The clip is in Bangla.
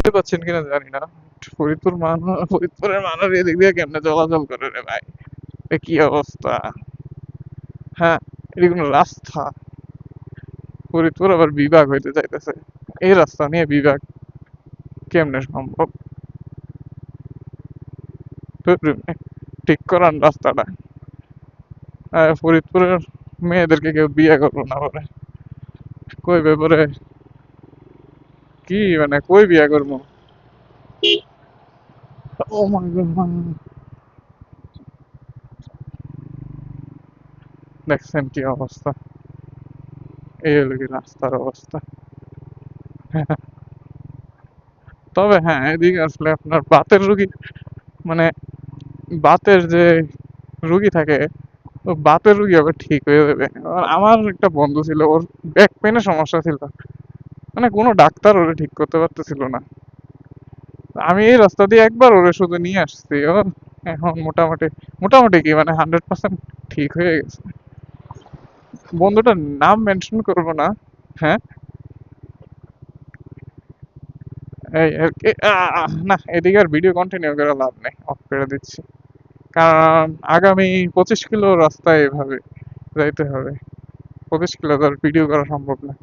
বুঝতে পারছেন কিনা জানি না, ফরিদপুরের মানুষ এদিক দিয়ে কেমনে চলাচল করে রে ভাই, এ কি অবস্থা। হ্যাঁ, এটি কোনো রাস্তা? ফরিদপুর আবার বিভাগ হইতে চাইতেছে, এই রাস্তা নিয়ে বিভাগ কেমনে সম্ভব? ধুর, ঠিক করান রাস্তাটা। ফরিদপুরের মেয়েদেরকে কেউ বিয়ে করবো না বলে, কই ব্যাপারে, কি মানে কই বিয়ে করবো? ও মাই গড, দেখছেন কি অবস্থা? এই হলো কি রাস্তার অবস্থা। তবে হ্যাঁ, এদিকে আসলে আপনার বাতের রুগী, মানে বাতের যে রুগী থাকে, ও বাতের রুগী আবার ঠিক হয়ে যাবে। আর আমার একটা বন্ধু ছিল, ওর ব্যাক পেনের সমস্যা ছিল, মানে কোনো ডাক্তার ওরে ঠিক করতে পারতেছিল না। আমি এই রাস্তা দিয়ে একবার ওরে শুধু নিয়ে আসছি, ও এখন মোটামুটি, মোটামুটি কি মানে 100% ঠিক হয়ে গেছে। বন্ধুটার নাম মেনশন করবো না। হ্যাঁ, এই আর কি, না এদিকে আর ভিডিও কন্টিনিউ করে লাভ নেই, অফ করে দিচ্ছি। কারণ আগামী 25 কিলো রাস্তায় এভাবে যাইতে হবে, 25 কিলো তো আর ভিডিও করা সম্ভব না।